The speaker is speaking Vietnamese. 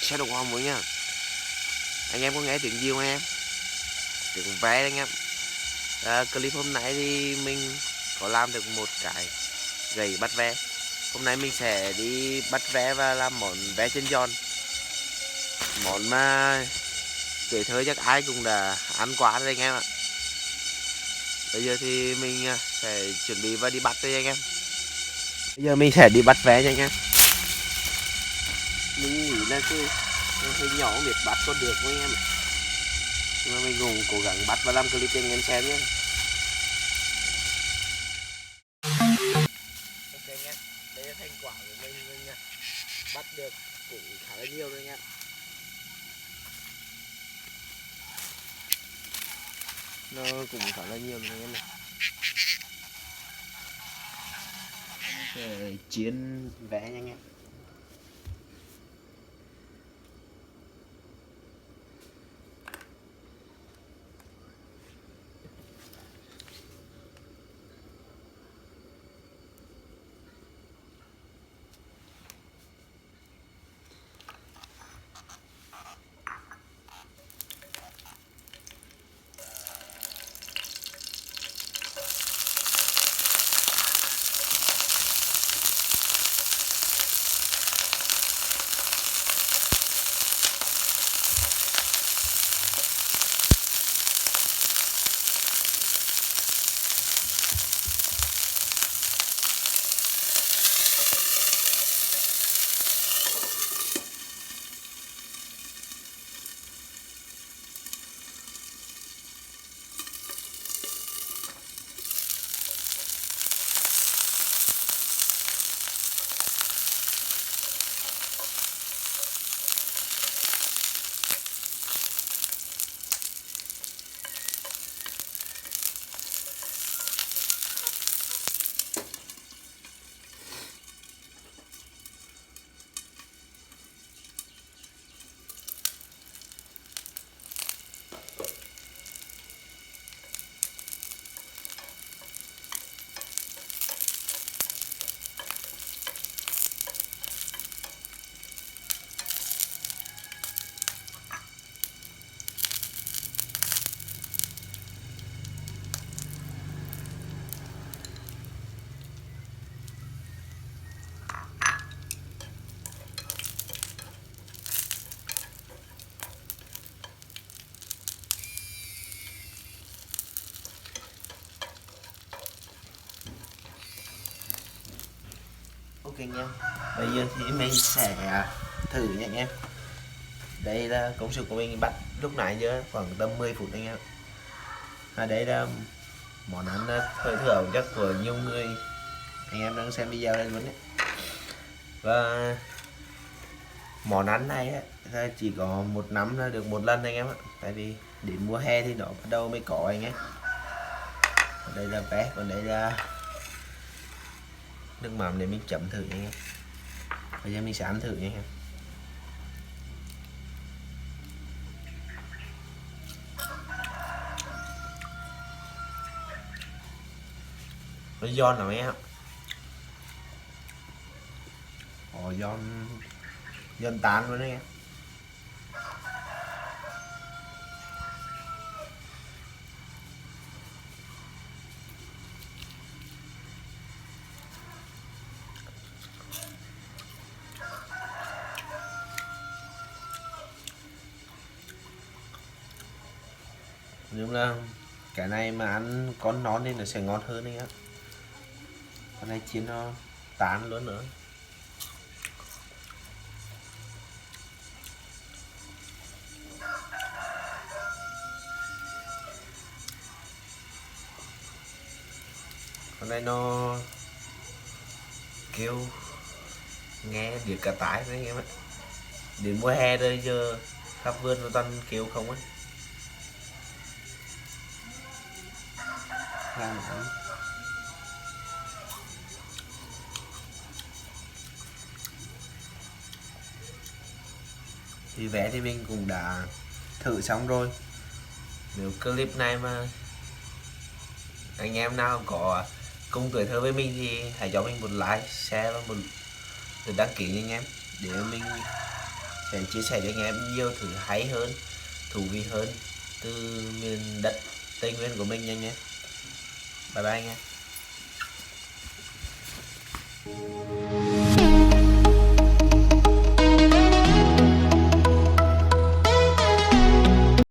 Sẽ đồng không nha. Anh em có nghe tiếng gì không em? Tiếng vé anh em. Clip hôm nay thì mình có làm được một cái gậy bắt vé. Hôm nay mình sẽ đi bắt vé và làm món vé trên giòn. Món mà tuổi thơ chắc ai cũng đã ăn quá rồi anh em ạ. Bây giờ thì mình sẽ chuẩn bị và đi bắt đây anh em. Bây giờ mình sẽ đi bắt vé nha anh em. Mình nghĩ là cái hơi nhỏ không biết bắt có được không anh em. Nhưng mà mình cũng cố gắng bắt và làm clip cho anh em xem nhé. Ok anh em, đây là thành quả của mình nha. Bắt được cũng khá là nhiều rồi anh em. Nó cũng khá là nhiều rồi anh em này. Để chiến vé nha anh em. Ok anh em, bây giờ thì mình sẽ thử nha anh em. Đây là công sức của mình bắt lúc nãy giờ khoảng tầm 10 phút anh em. Đây là món ăn thời thượng chắc của nhiều người anh em đang xem video đây luôn đấy. Và món ăn này á, chỉ có một năm là được một lần anh em ạ. Tại vì đến mùa hè thì nó bắt đầu mới có anh em. Đây là vé, còn đây là nước mắm để mình chấm thử anh em. Bây giờ mình sẽ ăn thử nha anh em. Nó giòn lắm anh em. Giòn giòn tán luôn đấy anh em. Nhưng là cái này mà ăn con nón nên nó sẽ ngon hơn đấy á. Con này chiên nó tán luôn nữa. Con này nó kêu nghe được cả tái đấy anh em ạ. Đến mùa hè rồi giờ khắp vườn nó toàn kêu không á. Thì vé thì mình cũng đã thử xong rồi. Nếu clip này mà anh em nào có cùng tuổi thơ với mình thì hãy cho mình một like, share và một đăng ký nha anh em, để mình sẽ chia sẻ cho anh em nhiều thứ hay hơn, thú vị hơn từ miền đất Tây Nguyên của mình nha anh em. Bye bye anh em.